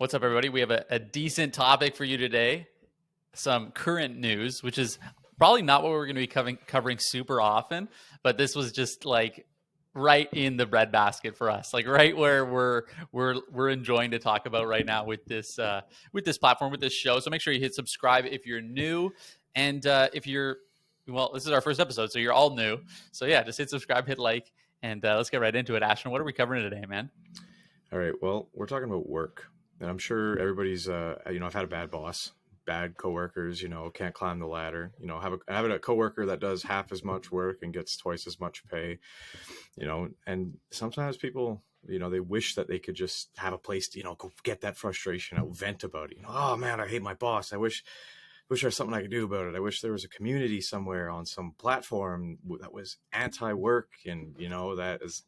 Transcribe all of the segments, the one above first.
What's up, everybody? We have a decent topic for you today. Some current news, which is probably not what we're going to be covering super often, but this was just like right in the breadbasket for us, like right where we're enjoying to talk about right now with this platform, with this show. So make sure you hit subscribe if you're new, and if you're this is our first episode, so you're all new. So yeah, just hit subscribe, hit like, and let's get right into it. Ashton, what are we covering today, man? All right. Well, we're talking about work, and I'm sure everybody's, I've had a bad boss, bad coworkers, can't climb the ladder, having a coworker that does half as much work and gets twice as much pay, and sometimes people, they wish that they could just have a place to, go get that frustration out, vent about it. Oh man, I hate my boss. I wish there's something I could do about it. I wish there was a community somewhere on some platform that was anti-work and, that is,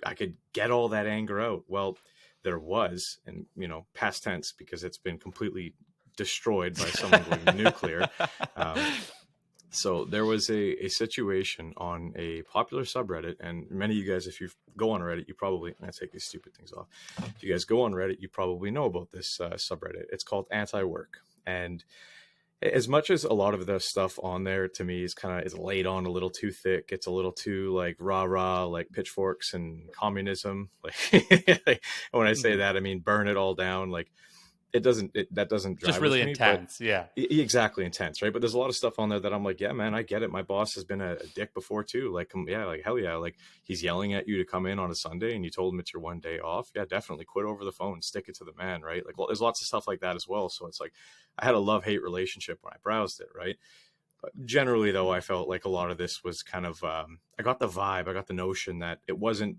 I could get all that anger out. Well, there was, and, past tense, because it's been completely destroyed by someone going nuclear. So there was a situation on a popular subreddit, and many of you guys, if you go on Reddit, you probably, I take these stupid things off. If you guys go on Reddit, you probably know about this subreddit. It's called AntiWork. And as much as a lot of the stuff on there to me is laid on a little too thick, it's a little too like rah like pitchforks and communism. Like when I say that, I mean burn it all down. Like that doesn't drive Just really with me, intense, yeah. Exactly, intense, right? But there's a lot of stuff on there that I'm like, yeah, man, I get it. My boss has been a dick before too. Like, yeah, like hell yeah, like he's yelling at you to come in on a Sunday, and you told him it's your one day off. Yeah, definitely quit over the phone, stick it to the man, right? Like, well, there's lots of stuff like that as well. So it's like I had a love-hate relationship when I browsed it, right? But generally, though, I felt like a lot of this was kind of I got the vibe, I got the notion that it wasn't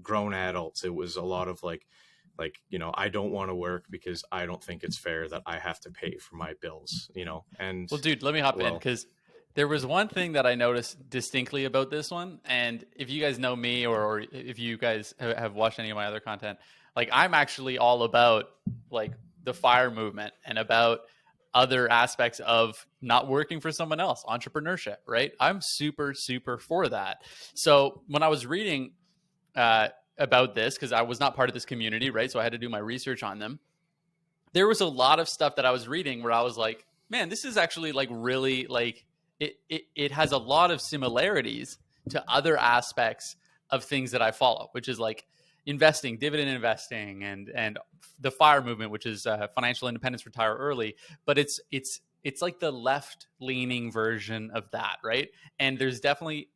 grown adults. It was a lot of like I don't want to work because I don't think it's fair that I have to pay for my bills, and Well, dude, let me hop in because there was one thing that I noticed distinctly about this one. And if you guys know me, or if you guys have watched any of my other content, like I'm actually all about like the FIRE movement and about other aspects of not working for someone else, entrepreneurship, right? I'm super, super for that. So when I was reading, about this, because I was not part of this community, right? So I had to do my research on them. There was a lot of stuff that I was reading where I was like, man, this is actually like really like it has a lot of similarities to other aspects of things that I follow, which is like investing, dividend investing, and the FIRE movement, which is financial independence, retire early. But it's like the left leaning version of that, right? And there's definitely,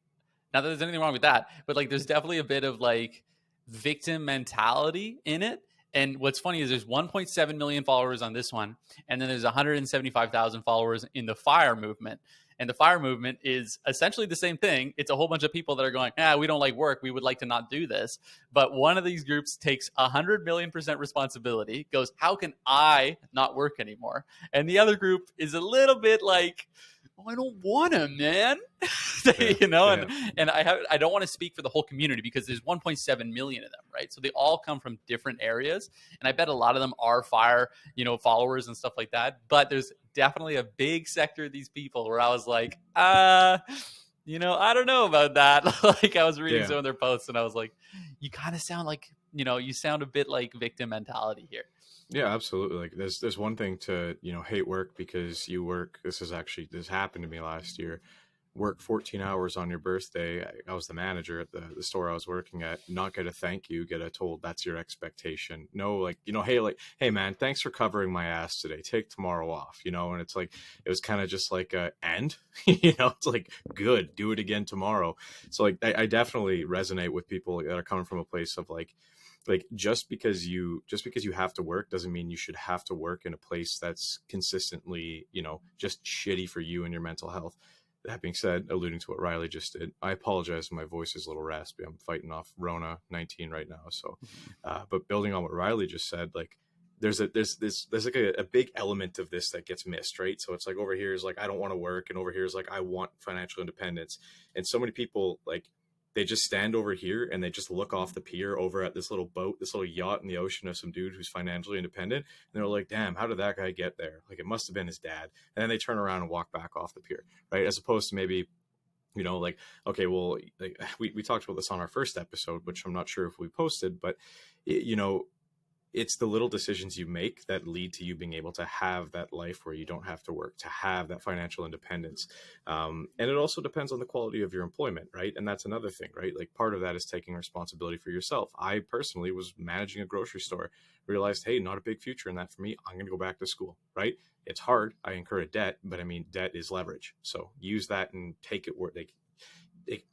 not that there's anything wrong with that, but like there's definitely a bit of like victim mentality in it. And what's funny is there's 1.7 million followers on this one, and then there's 175,000 followers in the FIRE movement. And the FIRE movement is essentially the same thing. It's a whole bunch of people that are going, we don't like work. We would like to not do this. But one of these groups takes 100 million% responsibility, goes, how can I not work anymore? And the other group is a little bit like, I don't want to, man. And I don't want to speak for the whole community because there's 1.7 million of them, right? So they all come from different areas, and I bet a lot of them are FIRE, followers and stuff like that. But there's definitely a big sector of these people where I was like, I don't know about that. Like I was reading some of their posts, and I was like, you kind of sound like, you sound a bit like victim mentality here. Yeah, absolutely. Like there's one thing to, hate work because you work. This happened to me last year. Work 14 hours on your birthday. I was the manager at the store I was working at. Not get a thank you, get a told that's your expectation. No, like, hey man, thanks for covering my ass today. Take tomorrow off, and it's like, it was kind of just like, and, it's like, good, do it again tomorrow. So like, I definitely resonate with people that are coming from a place of like just because you have to work doesn't mean you should have to work in a place that's consistently, just shitty for you and your mental health. That being said, alluding to what Riley just did, I apologize if my voice is a little raspy. I'm fighting off Rona 19 right now. So, but building on what Riley just said, like there's like a big element of this that gets missed, right? So it's like over here is like, I don't want to work. And over here is like, I want financial independence. And so many people like, they just stand over here and they just look off the pier over at this little boat, this little yacht in the ocean of some dude who's financially independent. And they're like, damn, how did that guy get there? Like, it must have been his dad. And then they turn around and walk back off the pier, right? As opposed to maybe, like, okay, well, like we talked about this on our first episode, which I'm not sure if we posted, but it's the little decisions you make that lead to you being able to have that life where you don't have to work, to have that financial independence. And it also depends on the quality of your employment, right? And that's another thing, right? Like part of that is taking responsibility for yourself. I personally was managing a grocery store, realized, hey, not a big future in that for me. I'm going to go back to school, right? It's hard. I incur a debt, but I mean, debt is leverage. So use that and take it where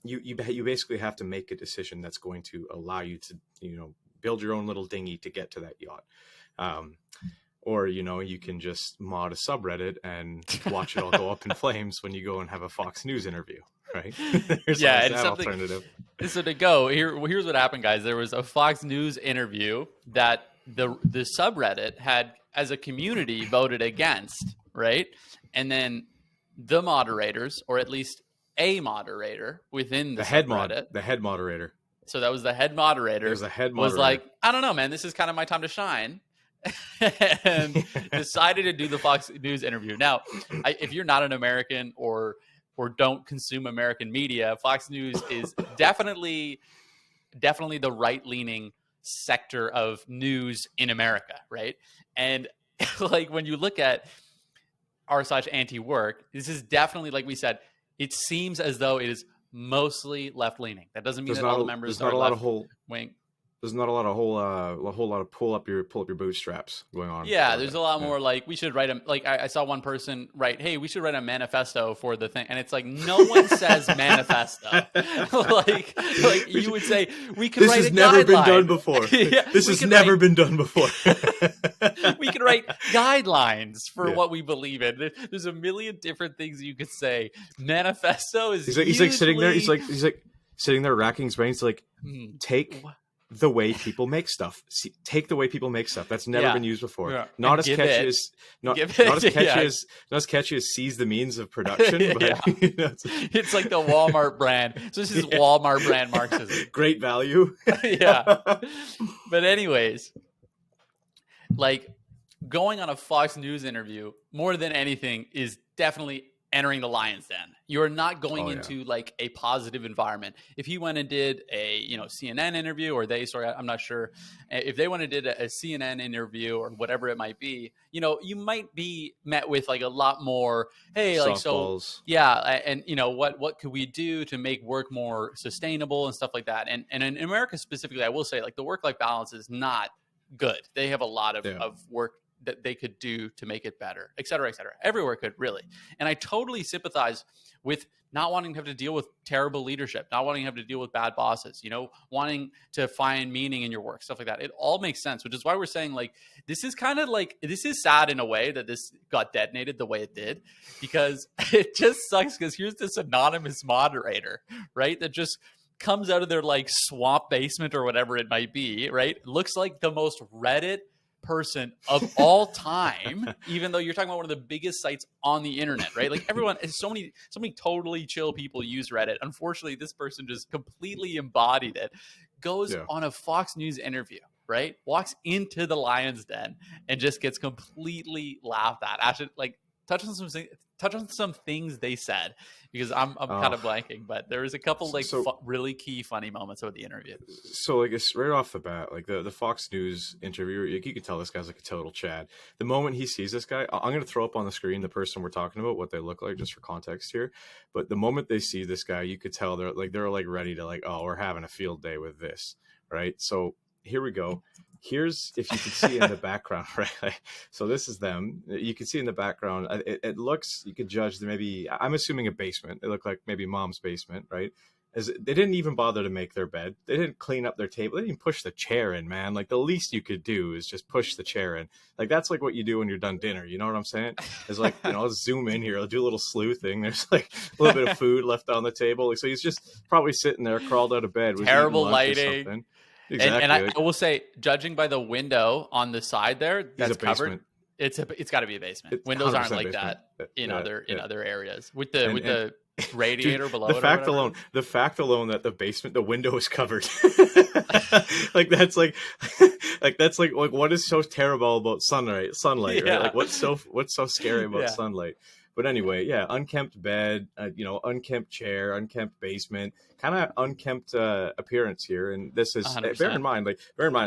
you basically have to make a decision that's going to allow you to, build your own little dinghy to get to that yacht. Or, you can just mod a subreddit and watch it all go up in flames when you go and have a Fox News interview, right? There's Yeah, always and that something. alternative. So to go here's what happened, guys. There was a Fox News interview that the subreddit had, as a community, voted against, right? And then the moderators, or at least a moderator within the subreddit, the head moderator. So that was the head moderator. There's a head was moderator. like, I don't know, man, this is kind of my time to shine, and decided to do the Fox News interview. Now, if you're not an American or don't consume American media, Fox News is definitely the right-leaning sector of news in America, right? And like when you look at r/AntiWork, this is definitely, like we said, it seems as though it is mostly left-leaning. That doesn't mean that all the members are left-wing. There's not a whole lot of pull up your bootstraps going on. Yeah, there's a lot more like, we should write I saw one person write, hey, we should write a manifesto for the thing, and it's like, no one says manifesto. like you would say, we could write a guideline. This has never been done before. This has never been done before. We could write guidelines for what we believe in. There's a million different things you could say. Manifesto is he's like sitting there. He's like sitting there racking his brains. Like, take the way people make stuff. Take the way people make stuff. That's never been used before. Yeah. Not as catchy as seize the means of production. But, it's like the Walmart brand. So this is Walmart brand Marxism. Great value. Yeah. But anyways, like going on a Fox News interview more than anything is definitely entering the lion's den. You're not going into like a positive environment. If he went and did a CNN interview, or I'm not sure if they went and did a CNN interview or whatever it might be, you might be met with like a lot more, hey, like, softballs. So yeah, and what could we do to make work more sustainable and stuff like that. And in America specifically, I will say, like, the work-life balance is not good. They have a lot of work that they could do to make it better, et cetera, et cetera. Everywhere could, really. And I totally sympathize with not wanting to have to deal with terrible leadership, not wanting to have to deal with bad bosses, wanting to find meaning in your work, stuff like that. It all makes sense, which is why we're saying, like, this is kind of like, this is sad in a way that this got detonated the way it did, because it just sucks, because here's this anonymous moderator, right, that just comes out of their like swamp basement or whatever it might be, right? Looks like the most Reddit person of all time, even though you're talking about one of the biggest sites on the internet, right? Like, everyone, so many totally chill people use Reddit. Unfortunately, this person just completely embodied it. Goes on a Fox News interview, right? Walks into the lion's den and just gets completely laughed at. Actually, like, touch on some things they said, because I'm kind of blanking, but there was a couple really key funny moments of the interview. So like, it's right off the bat, like the Fox News interviewer, you can tell this guy's like a total Chad. The moment he sees this guy, I'm going to throw up on the screen the person we're talking about, what they look like, just for context here. But the moment they see this guy, you could tell they're ready to, like, oh, we're having a field day with this, right? So here we go. Here's, if you can see in the background, right? So this is them. You can see in the background, it looks, you could judge, maybe, I'm assuming a basement. It looked like maybe mom's basement, right? As they didn't even bother to make their bed. They didn't clean up their table. They didn't even push the chair in, man. Like, the least you could do is just push the chair in. Like, that's like what you do when you're done dinner. You know what I'm saying? It's like, let's zoom in here. I'll do a little sleuthing. There's like a little bit of food left on the table. Like, so he's just probably sitting there, crawled out of bed. Terrible lighting. Exactly. And I will say, judging by the window on the side there, that's covered. It's got to be a basement. Windows aren't like basement. That in other areas with the radiator below. The fact alone that the basement, the window is covered. that's like what is so terrible about sunlight, right? Like, what's so scary about sunlight? But anyway, yeah, unkempt bed, unkempt chair, unkempt basement, kind of unkempt appearance here. And this is, bear in 100%. mind,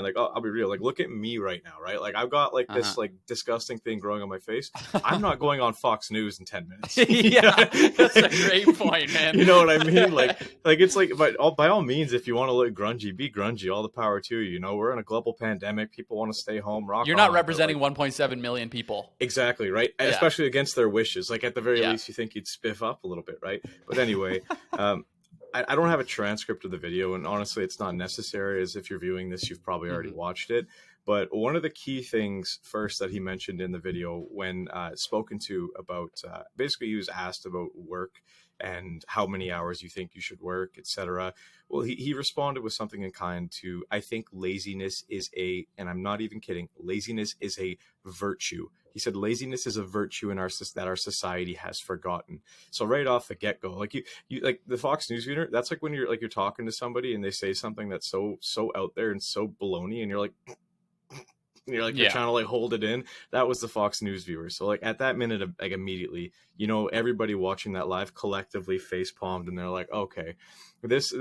like, I'll be real, like, look at me right now, right? Like, I've got like this like disgusting thing growing on my face. I'm not going on Fox News in 10 minutes. Yeah, that's a great point, man. You know what I mean? Like it's like, but by all means, if you want to look grungy, be grungy. All the power to you. You know, we're in a global pandemic. People want to stay home. Rock You're on. not representing like, 1.7 million people. Exactly, right? And Yeah. especially against their wishes. Like, at the very Yeah. least, you think you'd spiff up a little bit, right? But anyway, I don't have a transcript of the video, and honestly, it's not necessary, as if you're viewing this, you've probably already watched it. But one of the key things first that he mentioned in the video when spoken to about, basically he was asked about work and how many hours you think you should work, etc. Well, he responded with something in kind to, I think laziness is and I'm not even kidding, laziness is a virtue. He said laziness is a virtue in that our society has forgotten. So right off the get go, like you like the Fox News viewer, that's like when you're talking to somebody and they say something that's so out there and so baloney, and you're like, you're trying to like hold it in. That was the Fox News viewer. So like at that minute, like immediately, everybody watching that live collectively face palmed, and they're like, okay, this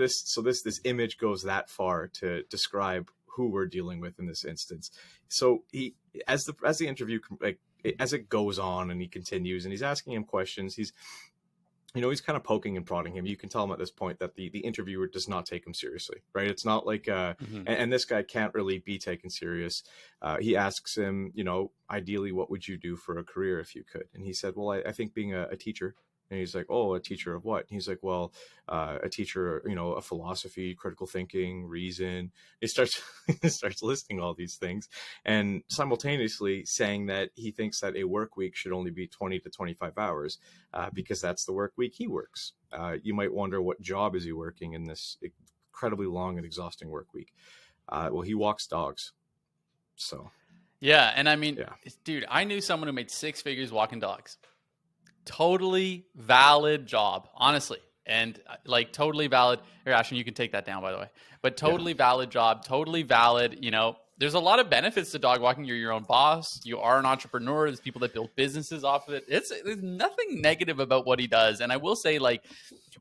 image goes that far to describe who we're dealing with in this instance. So he, as the interview, like as it goes on and he continues and he's asking him questions, he's kind of poking and prodding him. You can tell him at this point that the interviewer does not take him seriously, right? It's not like, and this guy can't really be taken serious. He asks him, ideally, what would you do for a career if you could? And he said, well, I think being a teacher. And he's like, oh, a teacher of what? And he's like, well, a teacher, of philosophy, critical thinking, reason. He starts listing all these things, and simultaneously saying that he thinks that a work week should only be 20 to 25 hours because that's the work week he works. You might wonder, what job is he working in this incredibly long and exhausting work week? Well, he walks dogs. So. Yeah. And I mean, dude, I knew someone who made 6 figures walking dogs. Totally valid job, honestly. And like totally valid. Here, Ashton, you can take that down, by the way. But totally valid job, totally valid. There's a lot of benefits to dog walking. You're your own boss. You are an entrepreneur. There's people that build businesses off of it. There's nothing negative about what he does. And I will say, like,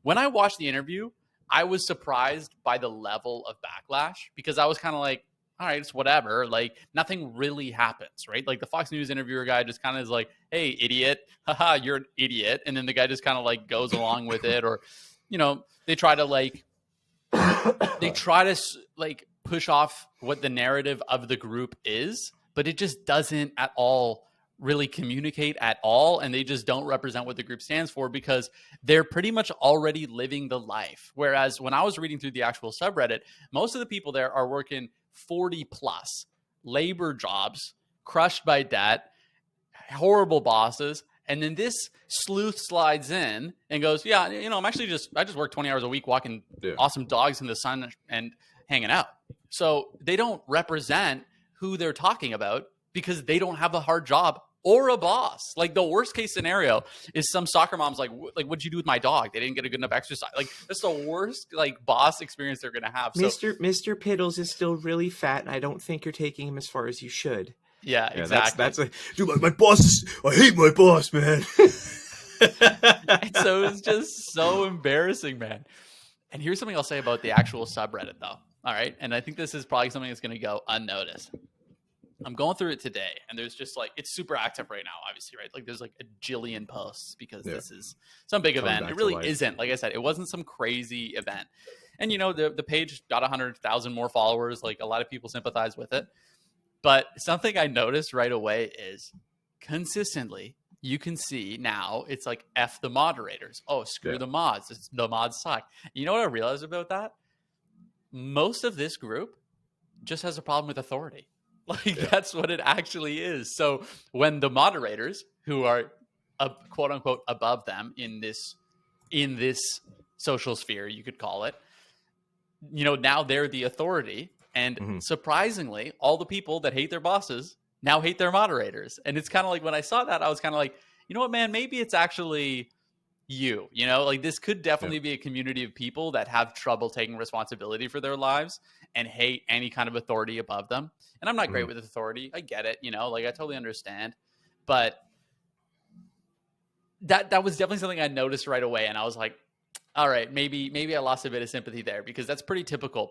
when I watched the interview, I was surprised by the level of backlash, because I was kind of like, all right, it's whatever. Like, nothing really happens, right? Like, the Fox News interviewer guy just kind of is like, hey, idiot. Haha, you're an idiot. And then the guy just kind of like goes along with it. Or, they try to push off what the narrative of the group is, but it just doesn't at all really communicate at all. And they just don't represent what the group stands for, because they're pretty much already living the life. Whereas when I was reading through the actual subreddit, most of the people there are working 40 plus labor jobs, crushed by debt, horrible bosses. And then this sleuth slides in and goes, yeah, I just work 20 hours a week walking awesome dogs in the sun and hanging out. So they don't represent who they're talking about, because they don't have a hard job or a boss. Like, the worst case scenario is some soccer mom's like, what'd you do with my dog? They didn't get a good enough exercise. Like, that's the worst boss experience they're gonna have. So, Mr. Piddles is still really fat, and I don't think you're taking him as far as you should. Yeah, exactly. That's dude, my boss is. I hate my boss, man. And so it's just so embarrassing, man. And here's something I'll say about the actual subreddit, though. All right, and I think this is probably something that's gonna go unnoticed. I'm going through it today, and there's just it's super active right now, obviously, right? Like, there's a jillion posts, because this is some big event. It really isn't. Like I said, it wasn't some crazy event. And, the page got 100,000 more followers. Like, a lot of people sympathize with it. But something I noticed right away is consistently, you can see now it's like, F the moderators. Oh, screw the mods. The mods suck. You know what I realized about that? Most of this group just has a problem with authority. That's what it actually is. So when the moderators, who are quote unquote above them in this social sphere, you could call it, now they're the authority. And surprisingly, all the people that hate their bosses now hate their moderators. And it's kind of like, when I saw that, I was kind of like, you know what, man, maybe it's actually you, this could definitely be a community of people that have trouble taking responsibility for their lives and hate any kind of authority above them. And I'm not great with authority. I get it. I totally understand. But that was definitely something I noticed right away, and I was like, all right, maybe I lost a bit of sympathy there, because that's pretty typical.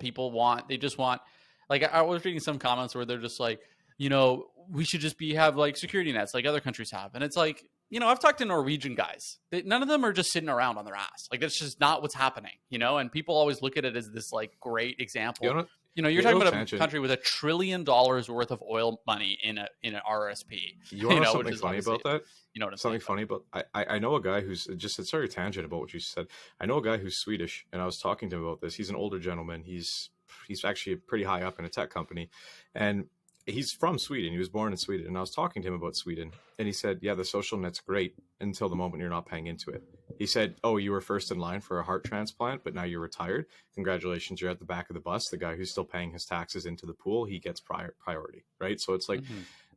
They just want, like, I was reading some comments where they're just like, we should just have like security nets like other countries have. And it's like, I've talked to Norwegian guys. None of them are just sitting around on their ass. Like, that's just not what's happening, and people always look at it as this like great example. You're talking about a country with $1 trillion worth of oil money in an RSP. You want to know something funny about that? You know what I'm Something saying? funny about I know a guy who's just, it's sort of tangent about what you said. I know a guy who's Swedish, and I was talking to him about this. He's an older gentleman. He's actually pretty high up in a tech company, and he's from Sweden. He was born in Sweden, and I was talking to him about Sweden, and he said, yeah, the social net's great until the moment you're not paying into it. He said, oh, you were first in line for a heart transplant, but now you're retired. Congratulations, you're at the back of the bus. The guy who's still paying his taxes into the pool, he gets priority, right? So it's like,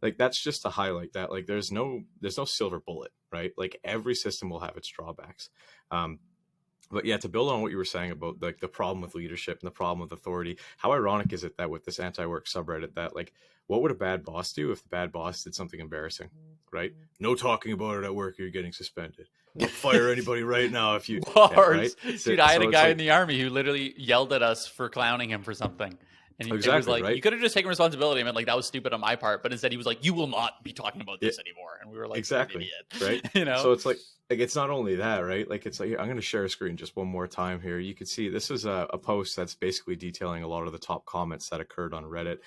like, that's just to highlight that, like, there's no silver bullet, right? Like, every system will have its drawbacks. But yeah, to build on what you were saying about like the problem with leadership and the problem with authority, how ironic is it that with this anti-work subreddit, that like, what would a bad boss do if the bad boss did something embarrassing, right? No talking about it at work, you're getting suspended. We'll fire anybody right now if you... Yeah, right? So, dude, I had a guy in the army who literally yelled at us for clowning him for something. And he was like, right? You could have just taken responsibility. I mean, like, that was stupid on my part. But instead he was like, you will not be talking about this anymore. And we were like, exactly, idiot. Right? So it's like it's not only that, right? Like, it's like, I'm going to share a screen just one more time here. You can see this is a post that's basically detailing a lot of the top comments that occurred on Reddit.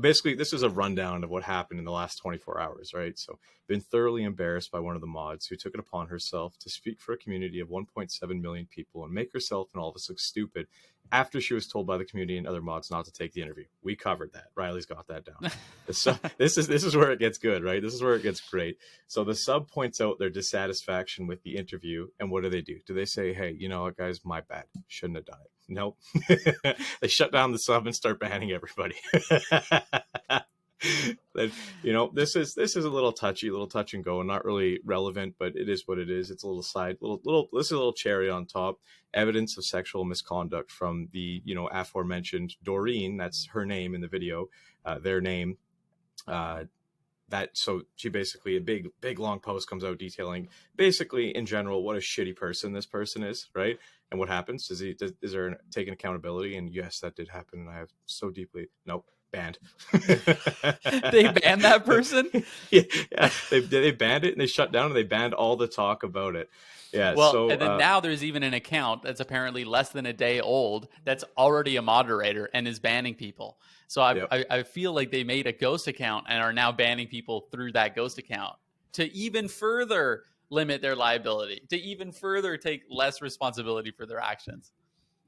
Basically, this is a rundown of what happened in the last 24 hours, right? So, been thoroughly embarrassed by one of the mods who took it upon herself to speak for a community of 1.7 million people and make herself and all of us look stupid after she was told by the community and other mods not to take the interview. We covered that. Riley's got that down. This is where it gets good, right? This is where it gets great. So the sub points out their dissatisfaction with the interview, and what do? Do they say, hey, you know what, guys, my bad, shouldn't have done it? Nope. They shut down the sub and start banning everybody. This is a little touch and go, and not really relevant, but it is what it is. It's a little this is a little cherry on top. Evidence of sexual misconduct from the aforementioned Doreen, that's her name in the video, their name. So she basically, a big long post comes out detailing basically in general what a shitty person this person is, right? And what happens? Is there taking accountability? And yes, that did happen, and I have so deeply banned. They banned that person? Yeah, they banned it, and they shut down, and they banned all the talk about it. Yeah. Well, so, and then now there's even an account that's apparently less than a day old that's already a moderator and is banning people. So I feel like they made a ghost account and are now banning people through that ghost account to even further limit their liability, to even further take less responsibility for their actions.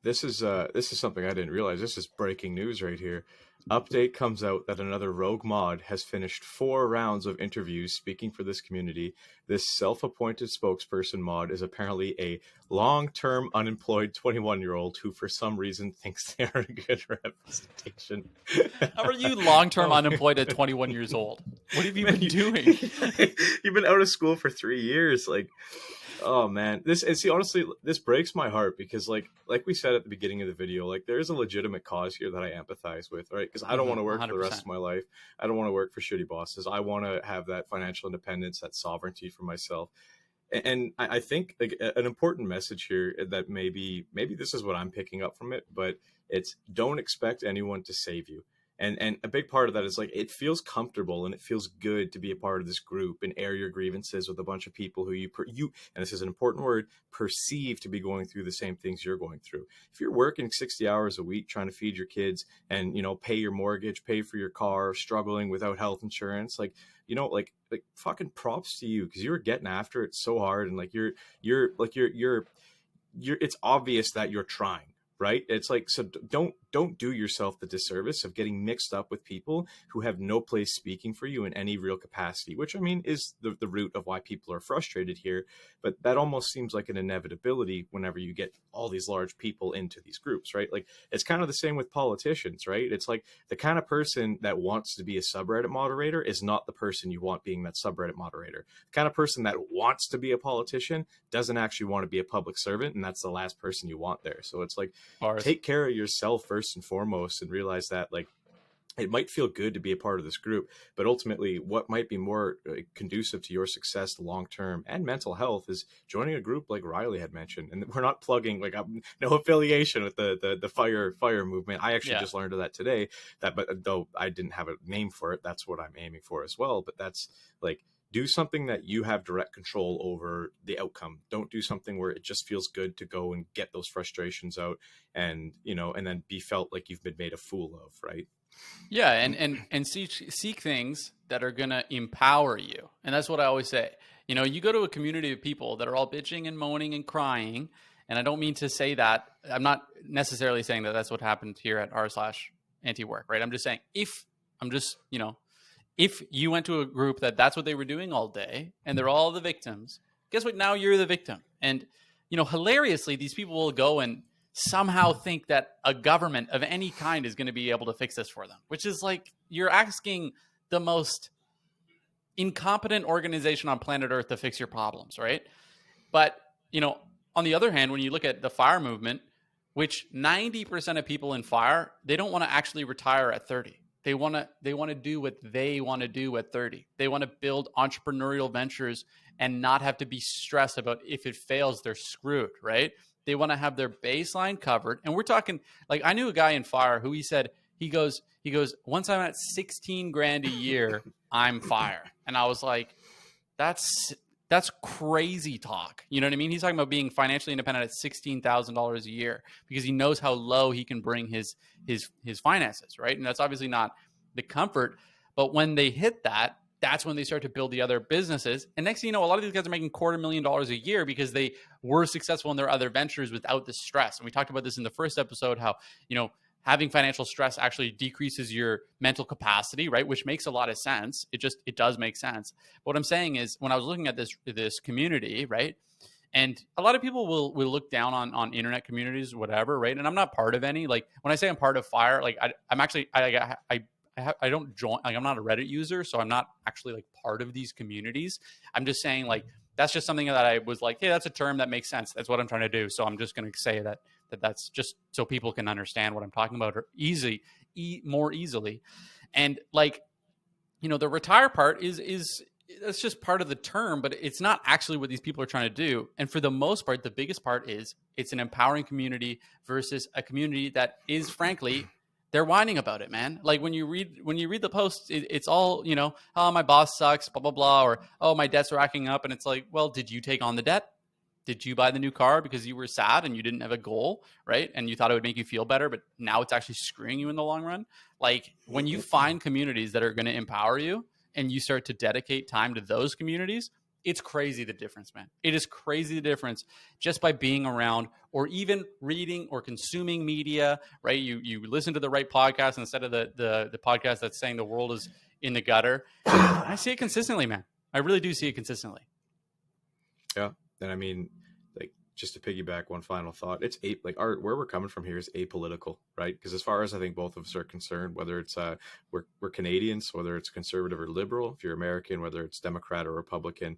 This is something I didn't realize. This is breaking news right here. Update comes out that another rogue mod has finished 4 rounds of interviews speaking for this community. This self-appointed spokesperson mod is apparently a long-term unemployed 21-year-old who for some reason thinks they are a good representation. How are you long-term unemployed at 21 years old? What have you been doing? You've been out of school for 3 years. Like, oh man, honestly, this breaks my heart because like we said at the beginning of the video, like there is a legitimate cause here that I empathize with, right? Because I don't want to work 100%. For the rest of my life. I don't want to work for shitty bosses. I want to have that financial independence, that sovereignty for myself. And I think like an important message here that maybe this is what I'm picking up from it, but it's don't expect anyone to save you. And a big part of that is like it feels comfortable and it feels good to be a part of this group and air your grievances with a bunch of people who you and this is an important word, perceive to be going through the same things you're going through. If you're working 60 hours a week trying to feed your kids and pay your mortgage, pay for your car, struggling without health insurance, like fucking props to you because you were getting after it so hard and like you're it's obvious that you're trying. Right. It's like, so don't do yourself the disservice of getting mixed up with people who have no place speaking for you in any real capacity, which I mean is the root of why people are frustrated here. But that almost seems like an inevitability whenever you get all these large people into these groups. Right. Like it's kind of the same with politicians. Right. It's like the kind of person that wants to be a subreddit moderator is not the person you want being that subreddit moderator. The kind of person that wants to be a politician doesn't actually want to be a public servant. And that's the last person you want there. So it's like, take care of yourself first and foremost and realize that like it might feel good to be a part of this group, but ultimately what might be more conducive to your success long term and mental health is joining a group like Riley had mentioned. And we're not plugging, like, I'm no affiliation with the fire movement. I actually just learned of that today, but though I didn't have a name for it, that's what I'm aiming for as well. But that's like, do something that you have direct control over the outcome. Don't do something where it just feels good to go and get those frustrations out and, and then be felt like you've been made a fool of, right? Yeah, and seek things that are going to empower you. And that's what I always say. You go to a community of people that are all bitching and moaning and crying, and I don't mean to say that. I'm not necessarily saying that that's what happened here at r/AntiWork, right? I'm just saying if you went to a group that's what they were doing all day and they're all the victims, guess what? Now you're the victim. And, hilariously, these people will go and somehow think that a government of any kind is going to be able to fix this for them, which is like, you're asking the most incompetent organization on planet Earth to fix your problems, right? But, on the other hand, when you look at the fire movement, which 90% of people in fire, they don't want to actually retire at 30. They want to do what they want to do at 30. They want to build entrepreneurial ventures and not have to be stressed about if it fails, they're screwed, right? They want to have their baseline covered. And we're talking, like, I knew a guy in fire who he goes, once I'm at 16 grand a year, I'm fire. And I was like, that's crazy talk. You know what I mean? He's talking about being financially independent at $16,000 a year because he knows how low he can bring his finances, right? And that's obviously not the comfort. But when they hit that, that's when they start to build the other businesses. And next thing you know, a lot of these guys are making $250,000 a year because they were successful in their other ventures without the stress. And we talked about this in the first episode, how, having financial stress actually decreases your mental capacity, right? Which makes a lot of sense. It does make sense. But what I'm saying is, when I was looking at this community, right? And a lot of people will look down on internet communities, whatever, right? And I'm not part of any. Like, when I say I'm part of FIRE, like, I'm actually, I don't join, like, I'm not a Reddit user, so I'm not actually like part of these communities. I'm just saying, like, that's just something that I was like, hey, that's a term that makes sense. That's what I'm trying to do. So I'm just going to say that's just so people can understand what I'm talking about more easily. And, like, the retire part is that's just part of the term, but it's not actually what these people are trying to do. And for the most part, the biggest part is it's an empowering community versus a community that is, frankly, they're whining about it, man. Like, when you read the posts, it's all, oh, my boss sucks, blah, blah, blah, or, oh, my debt's racking up. And it's like, well, did you take on the debt? Did you buy the new car because you were sad and you didn't have a goal, right? And you thought it would make you feel better, but now it's actually screwing you in the long run. Like, when you find communities that are going to empower you and you start to dedicate time to those communities, it's crazy the difference, man. It is crazy the difference just by being around or even reading or consuming media, right? You listen to the right podcast instead of the podcast that's saying the world is in the gutter. I see it consistently, man. I really do see it consistently. Yeah. And I mean, like, just to piggyback one final thought, it's where we're coming from here is apolitical, right? Because as far as I think both of us are concerned, whether it's we're Canadians, whether it's conservative or liberal, if you're American, whether it's Democrat or Republican,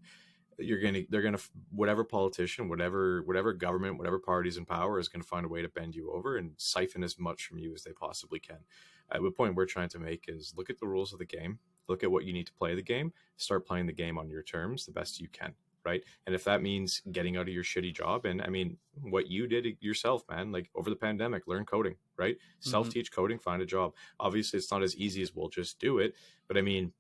they're gonna whatever politician, whatever government, whatever party's in power is gonna find a way to bend you over and siphon as much from you as they possibly can. The point we're trying to make is look at the rules of the game, look at what you need to play the game, start playing the game on your terms the best you can. Right. And if that means getting out of your shitty job, and I mean, what you did yourself, man, like over the pandemic, learn coding, right? Mm-hmm. Self-teach coding, find a job. Obviously, it's not as easy as we'll just do it. But I mean,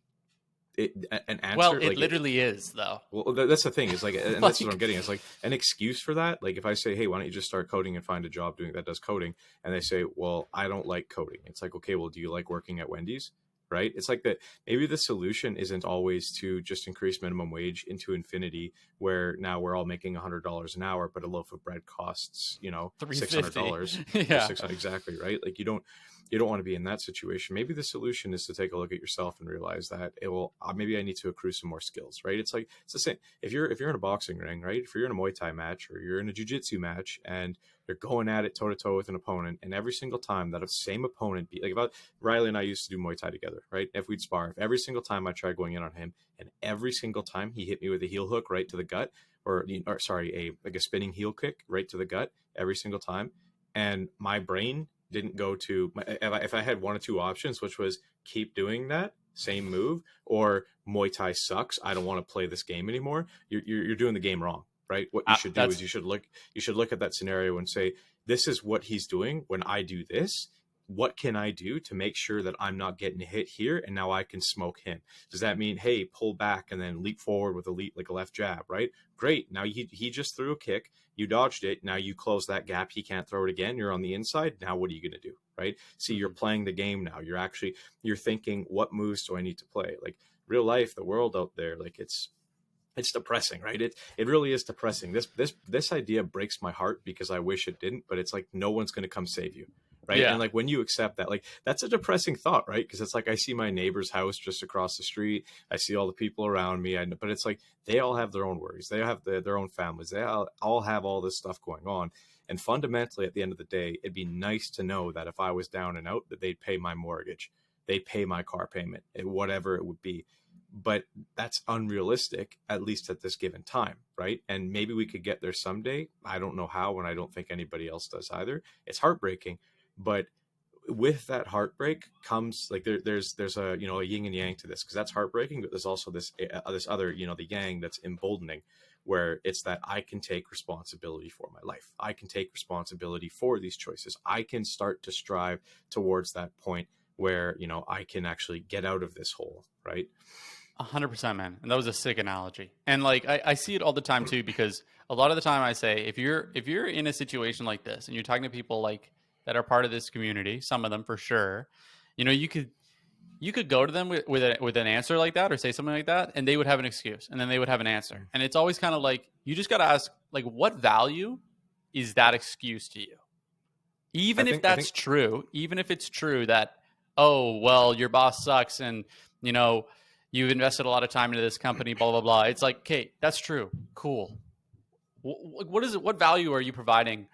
an answer. Well, it literally is, though. Well, that's the thing is like, and that's what I'm getting. It's like an excuse for that. Like, if I say, hey, why don't you just start coding and find a job doing that does coding? And they say, well, I don't like coding. It's like, okay, well, do you like working at Wendy's? Right? It's like that. Maybe the solution isn't always to just increase minimum wage into infinity, where now we're all making $100 an hour, but a loaf of bread costs, $600. Yeah, $600, exactly. Right? Like, you don't want to be in that situation. Maybe the solution is to take a look at yourself and realize that it will. Maybe I need to accrue some more skills. Right? It's like, it's the same. If you're in a boxing ring, right? If you're in a Muay Thai match or you're in a jiu-jitsu match and you're going at it toe to toe with an opponent, and every single time that same opponent Riley and I used to do Muay Thai together, right? If we'd spar, if every single time I tried going in on him, and every single time he hit me with a heel hook right to the gut, or a spinning heel kick right to the gut every single time, and my brain didn't go to if I had one or two options, which was keep doing that same move or Muay Thai sucks, I don't want to play this game anymore, you're doing the game wrong, right? What you should do is you should look at that scenario and say, this is what he's doing when I do this. What can I do to make sure that I'm not getting hit here? And now I can smoke him. Does that mean, hey, pull back and then leap forward with like a left jab, right? Great. Now he just threw a kick. You dodged it. Now you close that gap. He can't throw it again. You're on the inside. Now what are you going to do, right? See, you're playing the game now. You're thinking, what moves do I need to play? Like real life, the world out there, like it's depressing, right? It really is depressing. This idea breaks my heart because I wish it didn't, but it's like no one's going to come save you. Right. Yeah. And like when you accept that, like that's a depressing thought, right? Because it's like I see my neighbor's house just across the street. I see all the people around me. But it's like they all have their own worries. They have their own families. They all have all this stuff going on. And fundamentally, at the end of the day, it'd be nice to know that if I was down and out, that they'd pay my mortgage, they'd pay my car payment, whatever it would be. But that's unrealistic, at least at this given time, right? And maybe we could get there someday. I don't know how, and I don't think anybody else does either. It's heartbreaking. But with that heartbreak comes like there's a a yin and yang to this, because that's heartbreaking, but there's also this other the yang that's emboldening, where it's that I can take responsibility for my life. I can take responsibility for these choices. I can start to strive towards that point where I can actually get out of this hole, right? 100%, man. And that was a sick analogy. And like I see it all the time too, because a lot of the time I say if you're in a situation like this and you're talking to people like that are part of this community, some of them for sure, you could go to them with an answer like that or say something like that, and they would have an excuse, and then they would have an answer. And it's always kind of like, you just got to ask, like, what value is that excuse to you? Even if it's true that, oh, well, your boss sucks and, you've invested a lot of time into this company, blah, blah, blah. It's like, okay, that's true. Cool. What is it? What value are you providing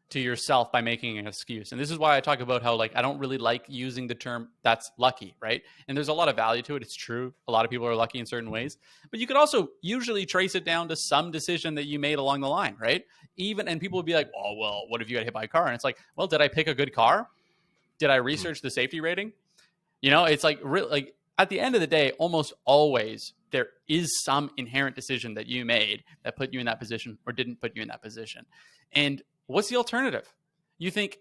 to yourself by making an excuse? And this is why I talk about how, like, I don't really like using the term that's lucky, right? And there's a lot of value to it. It's true. A lot of people are lucky in certain ways, but you could also usually trace it down to some decision that you made along the line, right? And people would be like, oh, well, what if you got hit by a car? And it's like, well, did I pick a good car? Did I research the safety rating? It's like, like at the end of the day, almost always there is some inherent decision that you made that put you in that position or didn't put you in that position. And what's the alternative? You think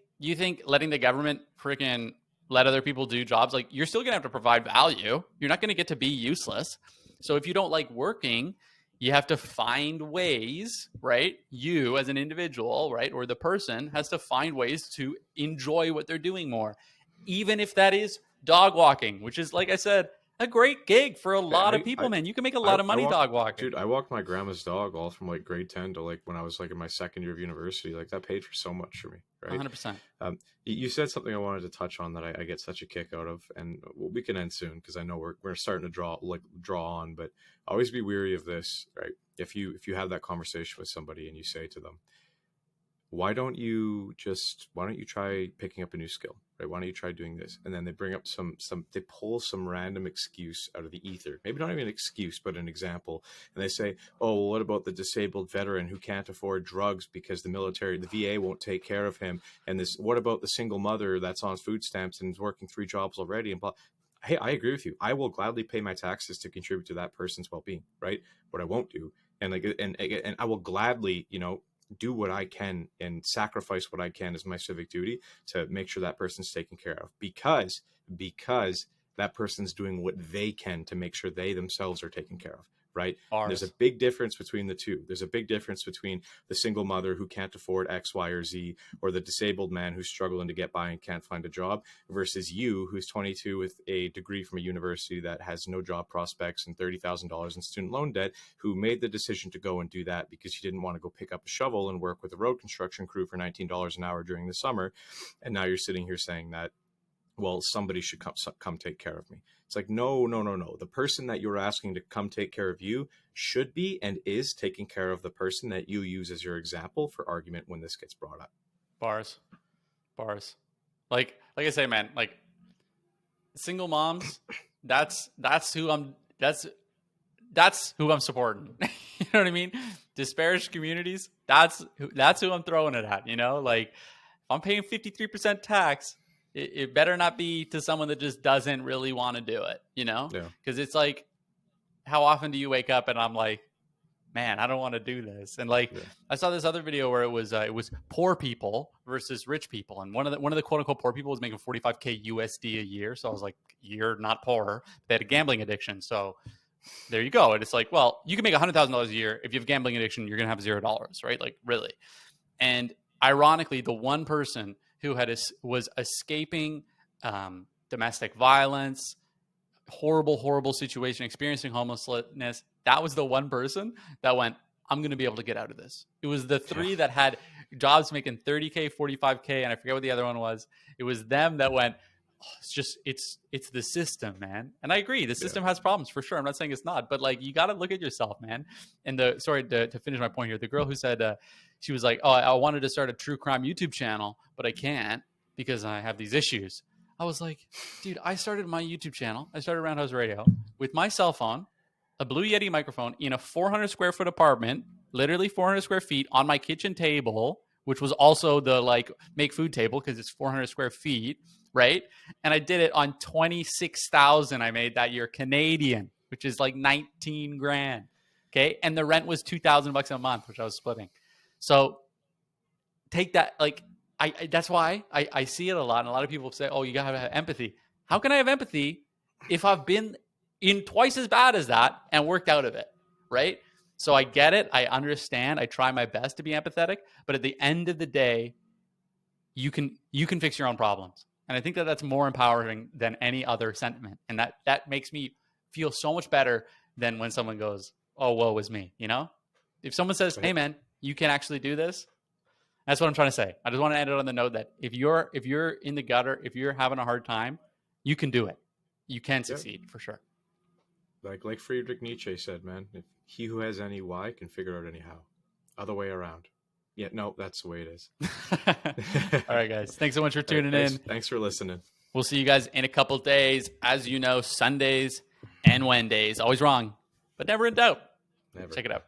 letting the government freaking let other people do jobs, like, you're still going to have to provide value. You're not going to get to be useless. So if you don't like working, you have to find ways, right? You as an individual, right? Or the person has to find ways to enjoy what they're doing more. Even if that is dog walking, which is, like I said, a great gig for a lot of people, man. You can make a lot of money dog walking. Dude, I walked my grandma's dog all from like grade 10 to like when I was like in my second year of university. Like that paid for so much for me, right? 100%. You said something I wanted to touch on that I get such a kick out of, and we can end soon because I know we're starting to draw on, but always be weary of this, right? If you have that conversation with somebody and you say to them, why don't you try picking up a new skill, right? Why don't you try doing this? And then they bring up they pull some random excuse out of the ether. Maybe not even an excuse, but an example. And they say, oh, well, what about the disabled veteran who can't afford drugs because the VA won't take care of him? And what about the single mother that's on food stamps and is working 3 jobs already? And blah. Hey, I agree with you. I will gladly pay my taxes to contribute to that person's well-being, right? What I won't do. And I will gladly, do what I can and sacrifice what I can as my civic duty to make sure that person's taken care of, because that person's doing what they can to make sure they themselves are taken care of, right? There's a big difference between the two. There's a big difference between the single mother who can't afford X, Y, or Z, or the disabled man who's struggling to get by and can't find a job, versus you who's 22 with a degree from a university that has no job prospects and $30,000 in student loan debt, who made the decision to go and do that because you didn't want to go pick up a shovel and work with a road construction crew for $19 an hour during the summer. And now you're sitting here saying that, well, somebody should come take care of me. It's like, no. The person that you're asking to come take care of you should be and is taking care of the person that you use as your example for argument when this gets brought up. Bars. Like I say, man, like single moms, that's who I'm supporting. You know what I mean? Disparaged communities, that's who I'm throwing it at, like I'm paying 53% tax, it better not be to someone that just doesn't really want to do it, you know? Yeah. Because it's like, how often do you wake up and I'm like, man, I don't want to do this. And like, I saw this other video where it was poor people versus rich people. And one of the quote unquote poor people was making 45K USD a year. So I was like, you're not poor. They had a gambling addiction. So there you go. And it's like, well, you can make $100,000 a year. If you have a gambling addiction, you're going to have $0, right? Like really. And ironically, the one person who was escaping domestic violence, horrible situation, experiencing homelessness, that was the one person that went, I'm going to be able to get out of this. It was the three that had jobs making 30K, 45K, and I forget what the other one was. It was them that went, oh, it's the system, man. And I agree, the system has problems for sure. I'm not saying it's not, but like, you got to look at yourself, man. And to finish my point here, the girl who said, she was like, oh, I wanted to start a true crime YouTube channel, but I can't because I have these issues. I was like, dude, I started my YouTube channel. I started Roundhouse Radio with my cell phone, a Blue Yeti microphone in a 400 square foot apartment, literally 400 square feet on my kitchen table, which was also the like make food table because it's 400 square feet, right? And I did it on 26,000 I made that year Canadian, which is like 19 grand. Okay. And the rent was $2,000 a month, which I was splitting. So take that, like, that's why I see it a lot. And a lot of people say, oh, you got to have empathy. How can I have empathy if I've been in twice as bad as that and worked out of it, right? So I get it. I understand. I try my best to be empathetic. But at the end of the day, you can fix your own problems. And I think that that's more empowering than any other sentiment. And that makes me feel so much better than when someone goes, oh, woe is me, you know? If someone says, hey, man, you can actually do this, that's what I'm trying to say. I just want to end it on the note that if you're in the gutter, if you're having a hard time, you can do it. You can succeed for sure. Like Friedrich Nietzsche said, man, if he who has any why can figure out any how. Other way around. Yeah, no, that's the way it is. All right, guys. Thanks so much for tuning in. Thanks for listening. We'll see you guys in a couple of days. As you know, Sundays and Wednesdays. Always wrong, but never in doubt. Never. Check it out.